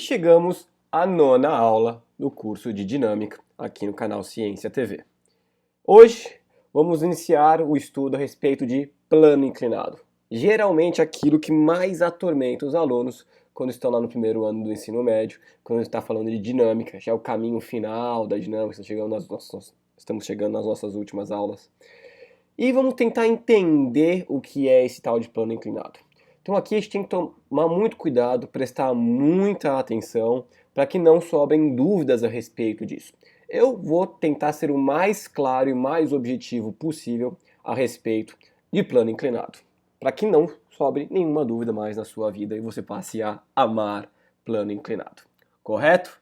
chegamos à nona aula do curso de Dinâmica aqui no canal Ciência TV. Hoje vamos iniciar o estudo a respeito de plano inclinado. Geralmente aquilo que mais atormenta os alunos quando estão lá no primeiro ano do ensino médio, quando está falando de dinâmica, já é o caminho final da dinâmica, estamos chegando nas nossas últimas aulas. E vamos tentar entender o que é esse tal de plano inclinado. Então aqui a gente tem que tomar muito cuidado, prestar muita atenção para que não sobrem dúvidas a respeito disso. Eu vou tentar ser o mais claro e mais objetivo possível a respeito de plano inclinado, para que não sobre nenhuma dúvida mais na sua vida e você passe a amar plano inclinado. Correto?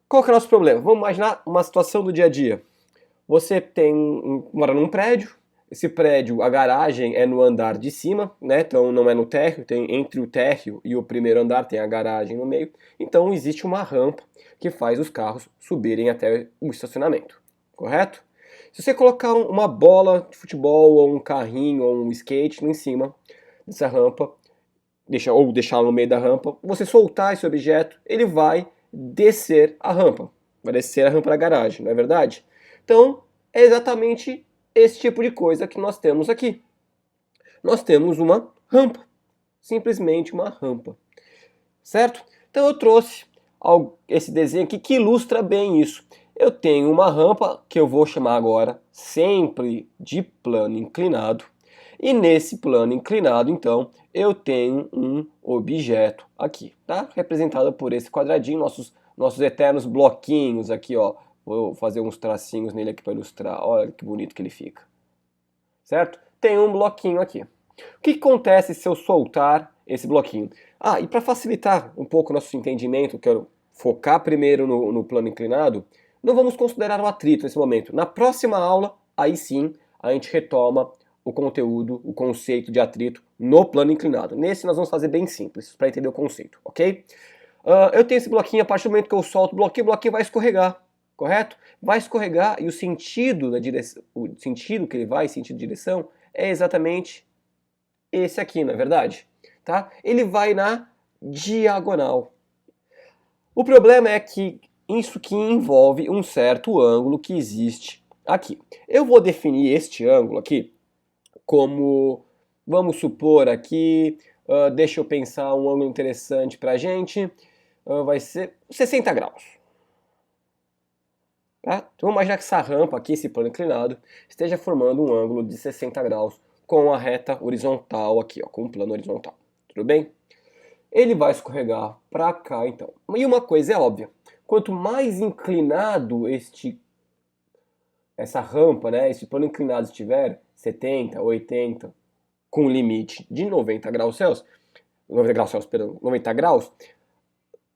Qual que é o nosso problema? Vamos imaginar uma situação do dia a dia. Você mora num prédio. Esse prédio, a garagem é no andar de cima, né? Então não é no térreo, entre o térreo e o primeiro andar tem a garagem no meio. Então existe uma rampa que faz os carros subirem até o estacionamento, correto? Se você colocar uma bola de futebol ou um carrinho ou um skate em cima dessa rampa, deixá-lo no meio da rampa, você soltar esse objeto, ele vai descer a rampa. Vai descer a rampa da garagem, não é verdade? Então é exatamente esse tipo de coisa que nós temos aqui. Nós temos uma rampa, simplesmente uma rampa, certo? Então eu trouxe esse desenho aqui que ilustra bem isso. Eu tenho uma rampa que eu vou chamar agora sempre de plano inclinado. E nesse plano inclinado, então, eu tenho um objeto aqui, tá? Representado por esse quadradinho, nossos eternos bloquinhos aqui, ó. Vou fazer uns tracinhos nele aqui para ilustrar. Olha que bonito que ele fica. Certo? Tem um bloquinho aqui. O que acontece se eu soltar esse bloquinho? E para facilitar um pouco o nosso entendimento, quero focar primeiro no plano inclinado, não vamos considerar o atrito nesse momento. Na próxima aula, aí sim, a gente retoma o conteúdo, o conceito de atrito no plano inclinado. Nesse nós vamos fazer bem simples, para entender o conceito, ok? Eu tenho esse bloquinho, a partir do momento que eu solto o bloquinho vai escorregar. Correto? Vai escorregar e o sentido da direção, o sentido que ele vai, sentido de direção, é exatamente esse aqui, não é verdade? Tá? Ele vai na diagonal. O problema é que isso que envolve um certo ângulo que existe aqui. Eu vou definir este ângulo aqui como, vamos supor aqui, deixa eu pensar um ângulo interessante pra gente, vai ser 60 graus. Tá? Então vamos imaginar que essa rampa aqui, esse plano inclinado, esteja formando um ângulo de 60 graus com a reta horizontal aqui, ó, com o plano horizontal. Tudo bem? Ele vai escorregar para cá, então. E uma coisa é óbvia. Quanto mais inclinado essa rampa, né, esse plano inclinado estiver, 70, 80, com limite de 90 graus Celsius, 90 graus,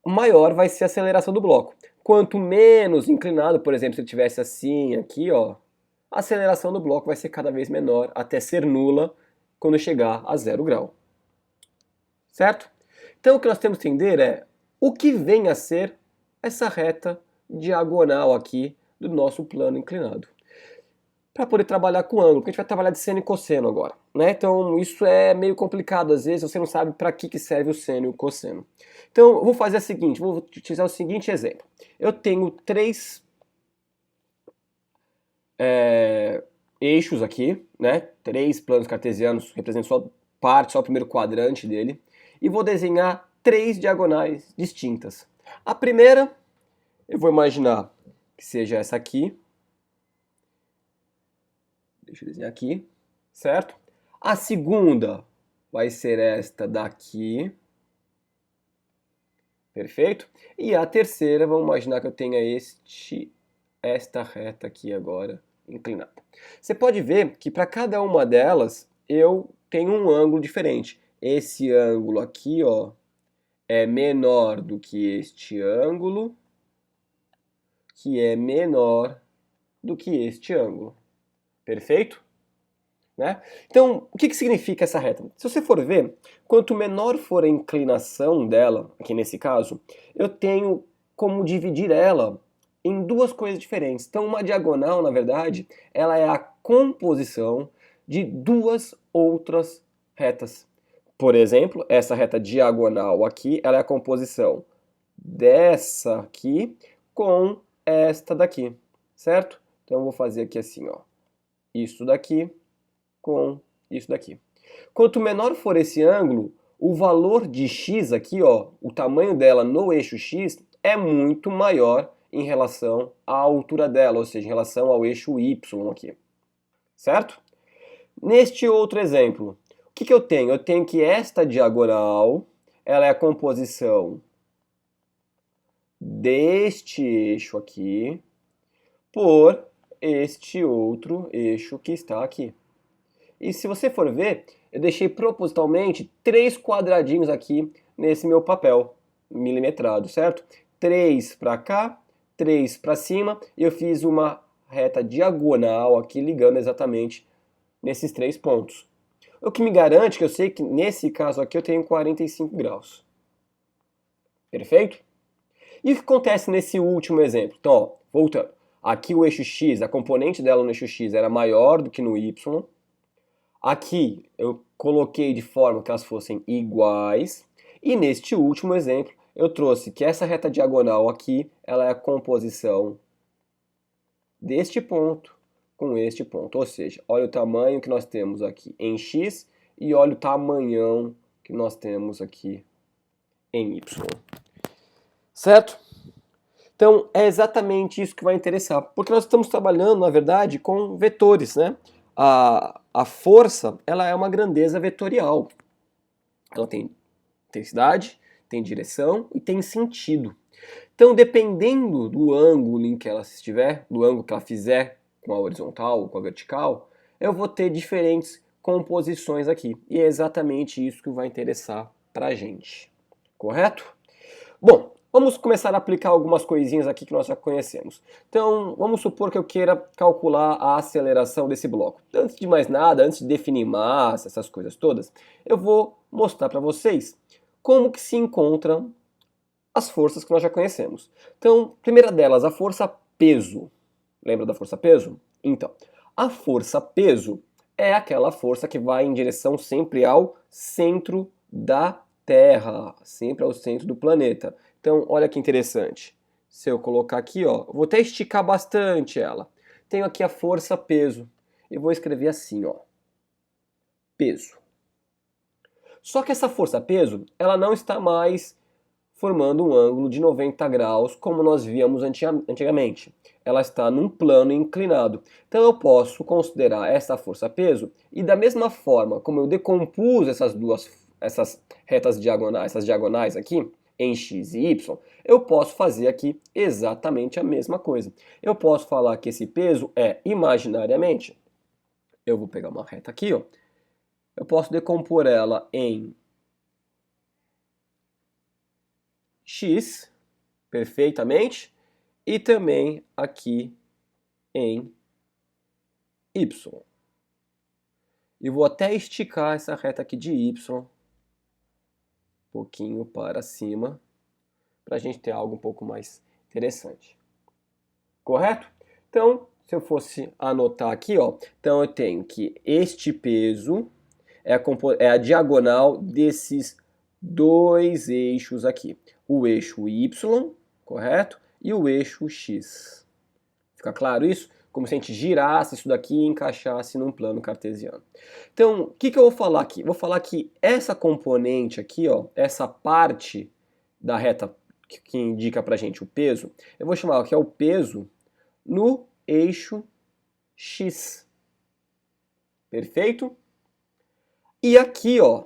maior vai ser a aceleração do bloco. Quanto menos inclinado, por exemplo, se eu tivesse assim aqui, ó, a aceleração do bloco vai ser cada vez menor, até ser nula quando chegar a 0 grau. Certo? Então o que nós temos que entender é o que vem a ser essa reta diagonal aqui do nosso plano inclinado. Para poder trabalhar com ângulo, porque a gente vai trabalhar de seno e cosseno agora, né? Então isso é meio complicado, às vezes você não sabe para que serve o seno e o cosseno. Então eu vou fazer o seguinte, vou utilizar o seguinte exemplo. Eu tenho três eixos aqui, né? Três planos cartesianos, representam só o primeiro quadrante dele, e vou desenhar três diagonais distintas. A primeira, eu vou imaginar que seja essa aqui. Deixa eu desenhar aqui, certo? A segunda vai ser esta daqui. Perfeito? E a terceira, vamos imaginar que eu tenha esta reta aqui agora, inclinada. Você pode ver que para cada uma delas eu tenho um ângulo diferente. Esse ângulo aqui, ó, é menor do que este ângulo, que é menor do que este ângulo. Perfeito? Né? Então, o que significa essa reta? Se você for ver, quanto menor for a inclinação dela, aqui nesse caso, eu tenho como dividir ela em duas coisas diferentes. Então, uma diagonal, na verdade, ela é a composição de duas outras retas. Por exemplo, essa reta diagonal aqui, ela é a composição dessa aqui com esta daqui, certo? Então eu vou fazer aqui assim, ó, isso daqui com isso daqui. Quanto menor for esse ângulo, o valor de x aqui, ó, o tamanho dela no eixo x é muito maior em relação à altura dela, ou seja, em relação ao eixo y aqui, certo? Neste outro exemplo, o que eu tenho? Eu tenho que esta diagonal, ela é a composição deste eixo aqui por este outro eixo que está aqui. E se você for ver, eu deixei propositalmente 3 quadradinhos aqui nesse meu papel milimetrado, certo? 3 para cá, 3 para cima, e eu fiz uma reta diagonal aqui ligando exatamente nesses 3 pontos. O que me garante que eu sei que nesse caso aqui eu tenho 45 graus. Perfeito? E o que acontece nesse último exemplo? Então, ó, voltando. Aqui o eixo x, a componente dela no eixo x era maior do que no y. Aqui eu coloquei de forma que elas fossem iguais. E neste último exemplo, eu trouxe que essa reta diagonal aqui, ela é a composição deste ponto com este ponto. Ou seja, olha o tamanho que nós temos aqui em x e olha o tamanhão que nós temos aqui em y. Certo? Então, é exatamente isso que vai interessar, porque nós estamos trabalhando, na verdade, com vetores, né? A força, ela é uma grandeza vetorial. Ela tem intensidade, tem direção e tem sentido. Então, dependendo do ângulo em que ela estiver, do ângulo que ela fizer com a horizontal ou com a vertical, eu vou ter diferentes composições aqui. E é exatamente isso que vai interessar para a gente. Correto? Bom, vamos começar a aplicar algumas coisinhas aqui que nós já conhecemos. Então, vamos supor que eu queira calcular a aceleração desse bloco. Antes de mais nada, antes de definir massa, essas coisas todas, eu vou mostrar para vocês como que se encontram as forças que nós já conhecemos. Então, primeira delas, a força peso. Lembra da força peso? Então, a força peso é aquela força que vai em direção sempre ao centro da Terra, sempre ao centro do planeta. Então, olha que interessante. Se eu colocar aqui, ó, vou até esticar bastante ela. Tenho aqui a força peso. E vou escrever assim, ó. Peso. Só que essa força peso, ela não está mais formando um ângulo de 90 graus, como nós víamos antigamente. Ela está num plano inclinado. Então eu posso considerar essa força peso e da mesma forma como eu decompus essas retas diagonais, essas diagonais aqui, em x e y, eu posso fazer aqui exatamente a mesma coisa. Eu posso falar que esse peso é imaginariamente, eu vou pegar uma reta aqui, ó, eu posso decompor ela em x, perfeitamente, e também aqui em y. E vou até esticar essa reta aqui de y um pouquinho para cima, para a gente ter algo um pouco mais interessante. Correto? Então, se eu fosse anotar aqui, ó, então eu tenho que este peso é a diagonal desses dois eixos aqui. O eixo y, correto? E o eixo x. Fica claro isso? Como se a gente girasse isso daqui e encaixasse num plano cartesiano. Então, o que eu vou falar aqui? Vou falar que essa componente aqui, ó, essa parte da reta que indica pra gente o peso, eu vou chamar que é o peso no eixo x. Perfeito? E aqui, ó,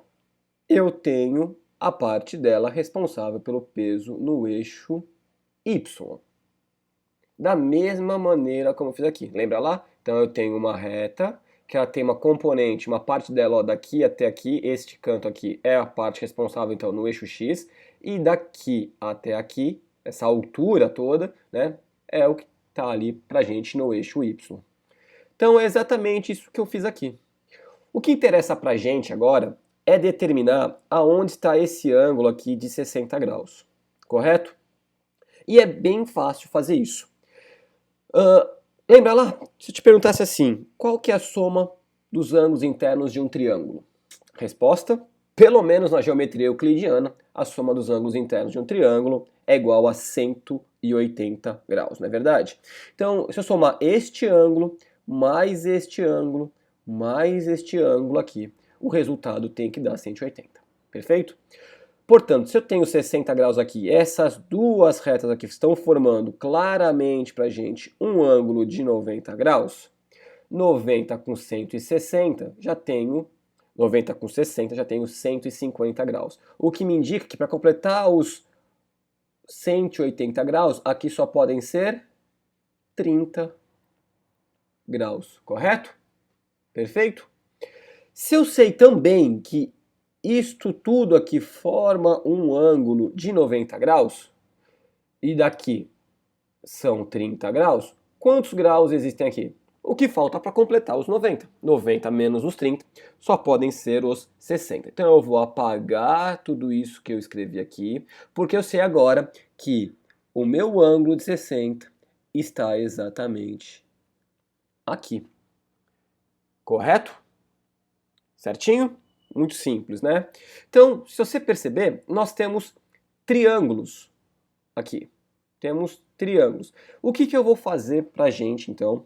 eu tenho a parte dela responsável pelo peso no eixo y. Da mesma maneira como eu fiz aqui. Lembra lá? Então eu tenho uma reta, que ela tem uma componente, uma parte dela ó, daqui até aqui, este canto aqui é a parte responsável então no eixo x, e daqui até aqui, essa altura toda, né, é o que está ali pra gente no eixo y. Então é exatamente isso que eu fiz aqui. O que interessa pra gente agora é determinar aonde está esse ângulo aqui de 60 graus, correto? E é bem fácil fazer isso. Lembra lá? Se eu te perguntasse assim, qual que é a soma dos ângulos internos de um triângulo? Resposta? Pelo menos na geometria euclidiana, a soma dos ângulos internos de um triângulo é igual a 180 graus, não é verdade? Então, se eu somar este ângulo, mais este ângulo, mais este ângulo aqui, o resultado tem que dar 180, perfeito? Portanto, se eu tenho 60 graus aqui, essas duas retas aqui estão formando claramente para a gente um ângulo de 90 graus, 90 com 160, já tenho 90 com 60, já tenho 150 graus. O que me indica que para completar os 180 graus, aqui só podem ser 30 graus, correto? Perfeito? Se eu sei também que isto tudo aqui forma um ângulo de 90 graus, e daqui são 30 graus, quantos graus existem aqui? O que falta para completar os 90? 90 menos os 30 só podem ser os 60. Então eu vou apagar tudo isso que eu escrevi aqui, porque eu sei agora que o meu ângulo de 60 está exatamente aqui. Correto? Certinho? Muito simples, né? Então, se você perceber, nós temos triângulos aqui. Temos triângulos. O que eu vou fazer para a gente, então,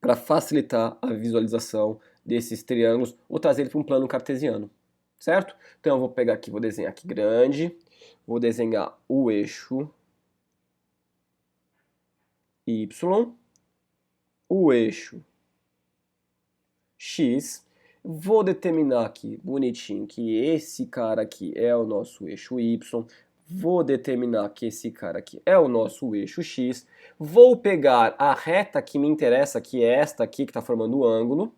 para facilitar a visualização desses triângulos, vou trazer ele para um plano cartesiano, certo? Então eu vou pegar aqui, vou desenhar aqui grande, vou desenhar o eixo Y, o eixo X, vou determinar aqui, bonitinho, que esse cara aqui é o nosso eixo Y, vou determinar que esse cara aqui é o nosso eixo X, vou pegar a reta que me interessa, que é esta aqui, que está formando o ângulo,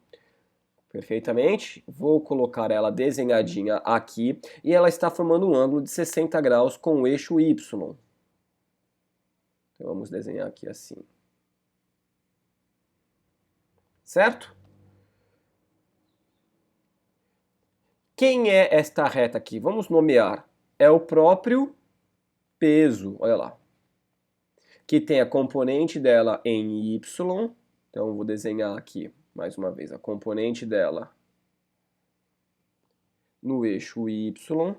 perfeitamente, vou colocar ela desenhadinha aqui, e ela está formando um ângulo de 60 graus com o eixo Y. Então vamos desenhar aqui assim. Certo? Quem é esta reta aqui? Vamos nomear. É o próprio peso, olha lá, que tem a componente dela em Y, então eu vou desenhar aqui, mais uma vez, a componente dela no eixo Y,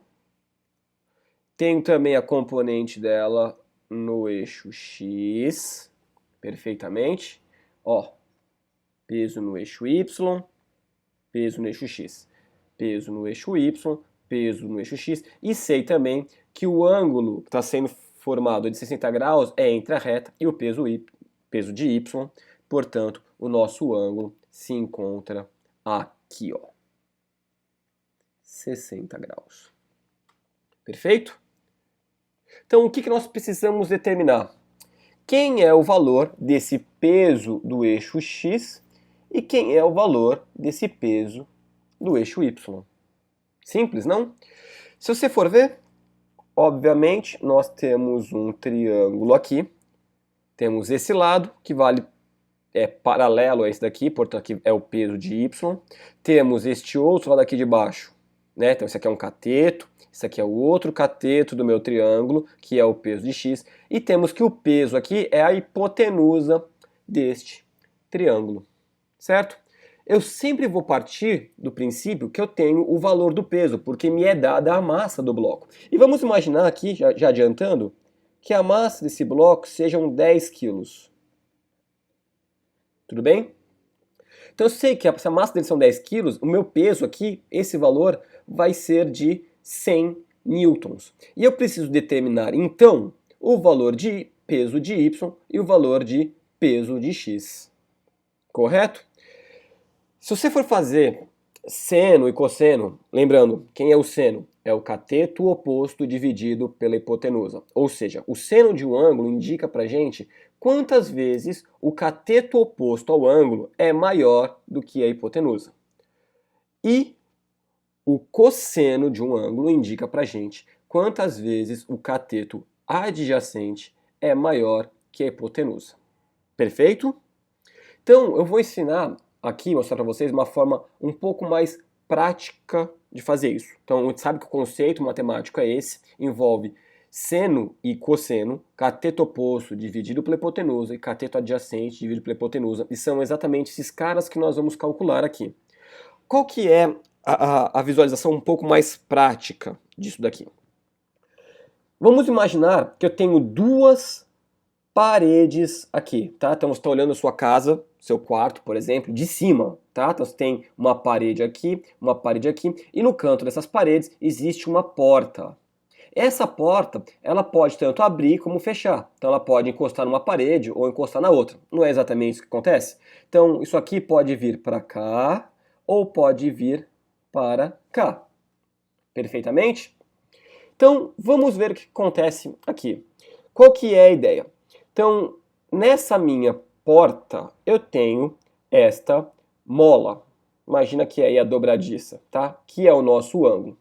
tenho também a componente dela no eixo X, perfeitamente, ó, peso no eixo Y, peso no eixo X, peso no eixo Y, peso no eixo X, e sei também que o ângulo que está sendo formado de 60 graus é entre a reta e o peso de Y, portanto, o nosso ângulo se encontra aqui, ó, 60 graus. Perfeito? Então, o que nós precisamos determinar? Quem é o valor desse peso do eixo X e quem é o valor desse peso do eixo Y? Simples, não? Se você for ver, obviamente, nós temos um triângulo aqui, temos esse lado, que é paralelo a esse daqui, portanto aqui é o peso de Y, temos este outro lado aqui de baixo, né? Então esse aqui é um cateto, esse aqui é o outro cateto do meu triângulo, que é o peso de X, e temos que o peso aqui é a hipotenusa deste triângulo, certo? Eu sempre vou partir do princípio que eu tenho o valor do peso, porque me é dada a massa do bloco. E vamos imaginar aqui, já adiantando, que a massa desse bloco sejam 10 quilos. Tudo bem? Então eu sei que se a massa dele são 10 quilos, o meu peso aqui, esse valor, vai ser de 100 newtons. E eu preciso determinar, então, o valor de peso de Y e o valor de peso de X. Correto? Se você for fazer seno e cosseno, lembrando, quem é o seno? É o cateto oposto dividido pela hipotenusa. Ou seja, o seno de um ângulo indica pra gente quantas vezes o cateto oposto ao ângulo é maior do que a hipotenusa. E o cosseno de um ângulo indica pra gente quantas vezes o cateto adjacente é maior que a hipotenusa. Perfeito? Então, eu vou ensinar aqui, mostrar para vocês uma forma um pouco mais prática de fazer isso. Então, a gente sabe que o conceito matemático é esse, envolve seno e cosseno, cateto oposto dividido pela hipotenusa e cateto adjacente dividido pela hipotenusa, e são exatamente esses caras que nós vamos calcular aqui. Qual que é a visualização um pouco mais prática disso daqui. Vamos imaginar que eu tenho duas paredes aqui, tá? Então você está olhando a sua casa, seu quarto, por exemplo, de cima, tá? Então você tem uma parede aqui, e no canto dessas paredes existe uma porta. Essa porta, ela pode tanto abrir como fechar. Então ela pode encostar numa parede ou encostar na outra. Não é exatamente isso que acontece? Então isso aqui pode vir para cá ou pode vir para cá. Perfeitamente? Então vamos ver o que acontece aqui. Qual que é a ideia? Então, nessa minha porta, eu tenho esta mola. Imagina que é aí a dobradiça, tá? Que é o nosso ângulo.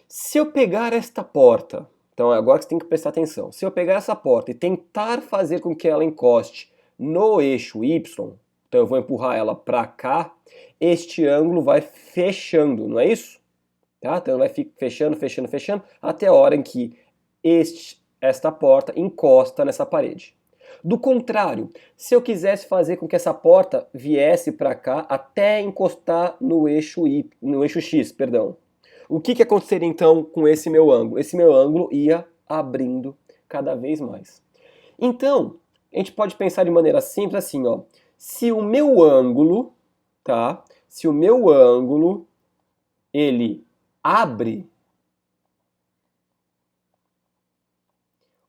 Se eu pegar esta porta, então agora que você tem que prestar atenção. Se eu pegar essa porta e tentar fazer com que ela encoste no eixo Y, então eu vou empurrar ela para cá, este ângulo vai fechando, não é isso? Tá? Então vai fechando, fechando, fechando, até a hora em que esta porta encosta nessa parede. Do contrário, se eu quisesse fazer com que essa porta viesse para cá até encostar no eixo X, perdão. O que aconteceria então com esse meu ângulo? Esse meu ângulo ia abrindo cada vez mais. Então, a gente pode pensar de maneira simples assim, ó. Se o meu ângulo, tá? Se o meu ângulo ele abre,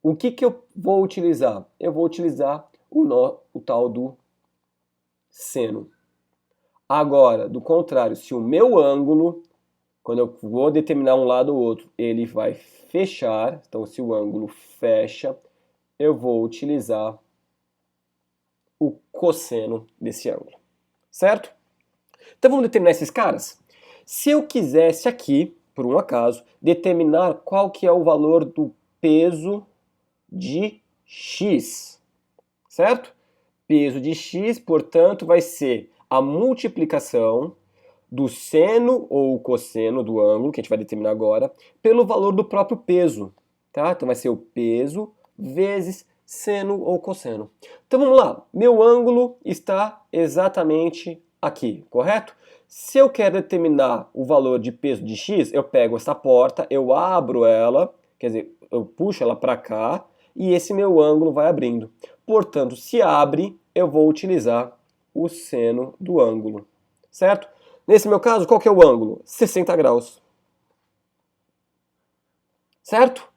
o que eu vou utilizar? Eu vou utilizar o tal do seno. Agora, do contrário, se o meu ângulo, quando eu vou determinar um lado ou outro, ele vai fechar, então se o ângulo fecha, eu vou utilizar o cosseno desse ângulo, certo? Então vamos determinar esses caras? Se eu quisesse aqui, por um acaso, determinar qual que é o valor do peso de x, certo? Peso de x, portanto, vai ser a multiplicação do seno ou cosseno do ângulo, que a gente vai determinar agora, pelo valor do próprio peso, tá? Então vai ser o peso vezes seno ou cosseno. Então vamos lá, meu ângulo está exatamente aqui, correto? Se eu quero determinar o valor de peso de x, eu pego essa porta, eu abro ela, quer dizer, eu puxo ela para cá, e esse meu ângulo vai abrindo. Portanto, se abre, eu vou utilizar o seno do ângulo, certo? Nesse meu caso, qual que é o ângulo? 60 graus. Certo?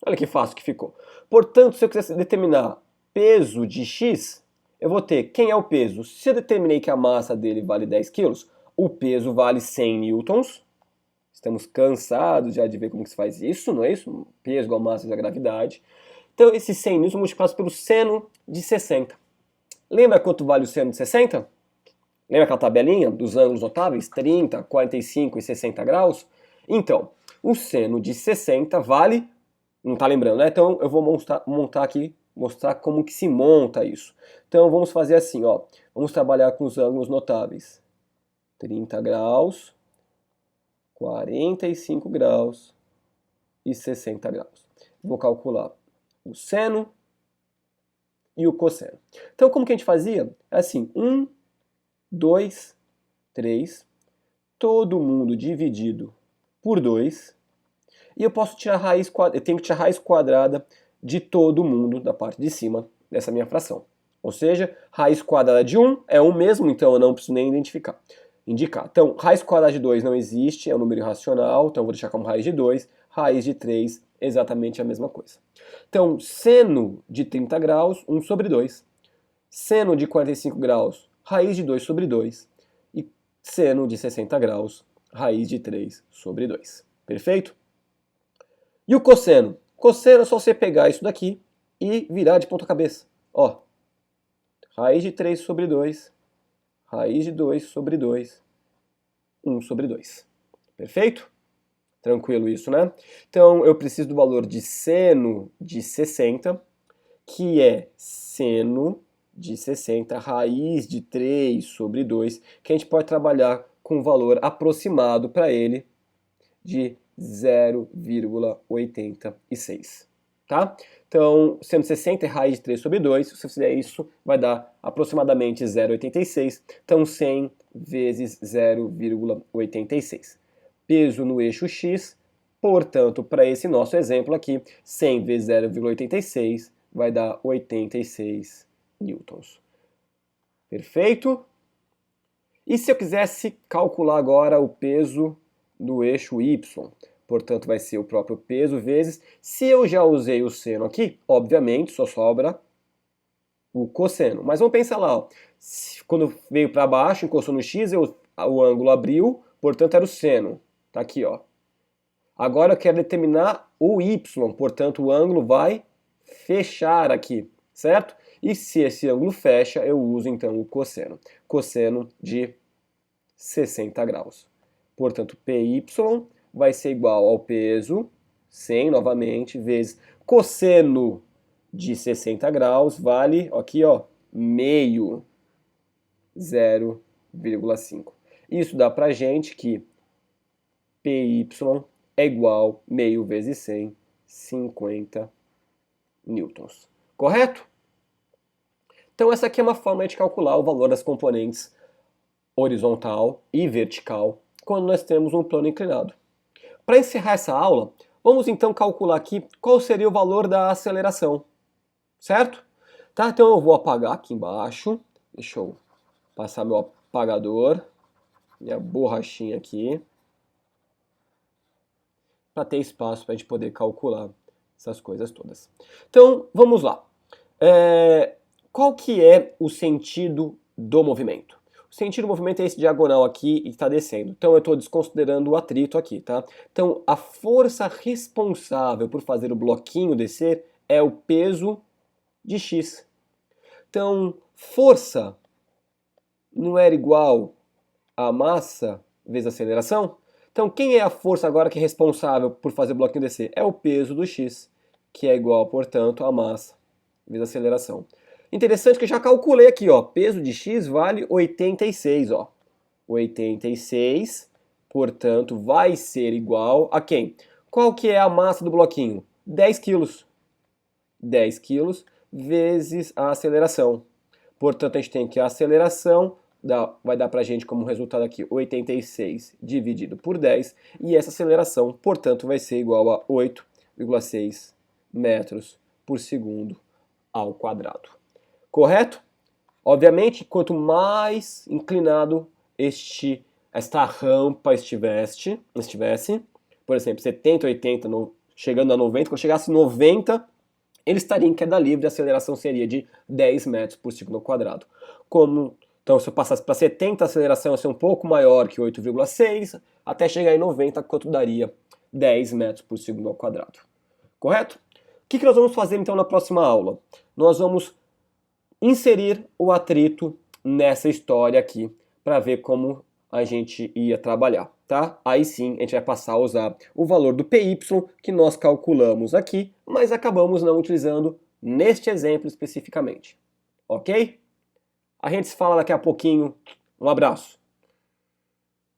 Olha que fácil que ficou. Portanto, se eu quiser determinar peso de x, eu vou ter quem é o peso. Se eu determinei que a massa dele vale 10 quilos, o peso vale 100 newtons. Estamos cansados já de ver como que se faz isso, não é isso? Peso igual a massa vezes a gravidade. Então, esses 100 newtons multiplicados pelo seno de 60. Lembra quanto vale o seno de 60? Lembra aquela tabelinha dos ângulos notáveis? 30, 45 e 60 graus? Então, o seno de 60 vale... Não está lembrando, né? Então, eu vou montar aqui, mostrar como que se monta isso. Então, vamos fazer assim, ó. Vamos trabalhar com os ângulos notáveis. 30 graus, 45 graus e 60 graus. Vou calcular o seno e o cosseno. Então, como que a gente fazia? É assim, 1, 2, 3, todo mundo dividido por 2, e eu posso tirar raiz quadrada, eu tenho que tirar raiz quadrada de todo mundo da parte de cima dessa minha fração. Ou seja, raiz quadrada de 1 é 1 mesmo, então eu não preciso nem indicar. Então, raiz quadrada de 2 não existe, é um número irracional, então eu vou deixar como raiz de 2, raiz de 3, exatamente a mesma coisa. Então, seno de 30 graus, 1 sobre 2. Seno de 45 graus, raiz de 2 sobre 2. E seno de 60 graus, raiz de 3 sobre 2. Perfeito? E o cosseno? Cosseno é só você pegar isso daqui e virar de ponta cabeça. Ó, raiz de 3 sobre 2, raiz de 2 sobre 2, 1 sobre 2. Perfeito? Tranquilo isso, né? Então, eu preciso do valor de seno de 60, que é seno de 60, raiz de 3 sobre 2, que a gente pode trabalhar com um valor aproximado para ele de 0,86, tá? Então, sendo 60 é raiz de 3 sobre 2, se você fizer isso, vai dar aproximadamente 0,86. Então, 100 vezes 0,86. Peso no eixo x, portanto, para esse nosso exemplo aqui, 100 vezes 0,86 vai dar 86 newtons. Perfeito? E se eu quisesse calcular agora o peso do eixo y? Portanto, vai ser o próprio peso vezes... Se eu já usei o seno aqui, obviamente, só sobra o cosseno. Mas vamos pensar lá, ó. Quando veio para baixo, encostou no x, o ângulo abriu, portanto era o seno. Tá aqui, ó. Agora eu quero determinar o y, portanto o ângulo vai fechar aqui, certo? E se esse ângulo fecha, eu uso então o cosseno. Cosseno de 60 graus. Portanto, PY vai ser igual ao peso, 100 novamente, vezes cosseno de 60 graus, vale, aqui ó, meio, 0,5. Isso dá pra gente que PY é igual a meio vezes 100, 50 newtons. Correto? Então essa aqui é uma forma de calcular o valor das componentes horizontal e vertical quando nós temos um plano inclinado. Para encerrar essa aula, vamos então calcular aqui qual seria o valor da aceleração, certo? Tá? Então eu vou apagar aqui embaixo, deixa eu passar meu apagador, minha borrachinha aqui, para ter espaço para a gente poder calcular essas coisas todas. Então, vamos lá. Qual que é o sentido do movimento? O sentido do movimento é esse diagonal aqui e está descendo. Então eu estou desconsiderando o atrito aqui, tá? Então a força responsável por fazer o bloquinho descer é o peso de x. Então força não era igual a massa vezes a aceleração? Então quem é a força agora que é responsável por fazer o bloquinho descer? É o peso do x, que é igual, portanto, a massa vezes a aceleração. Interessante que eu já calculei aqui, ó, peso de x vale 86, ó. 86, portanto, vai ser igual a quem? Qual que é a massa do bloquinho? 10 quilos. 10 quilos vezes a aceleração. Portanto, a gente tem que a aceleração vai dar pra gente como resultado aqui 86 dividido por 10, e essa aceleração, portanto, vai ser igual a 8,6 metros por segundo ao quadrado. Correto? Obviamente, quanto mais inclinado esta rampa estivesse, por exemplo, 70, 80, chegando a 90, quando chegasse 90, ele estaria em queda livre, a aceleração seria de 10 metros por segundo ao quadrado. Então, se eu passasse para 70, a aceleração ia ser um pouco maior que 8,6, até chegar em 90, quanto daria 10 metros por segundo ao quadrado. Correto? O que nós vamos fazer então na próxima aula? Nós vamos inserir o atrito nessa história aqui para ver como a gente ia trabalhar, tá? Aí sim a gente vai passar a usar o valor do PY que nós calculamos aqui, mas acabamos não utilizando neste exemplo especificamente, ok? A gente se fala daqui a pouquinho. Um abraço!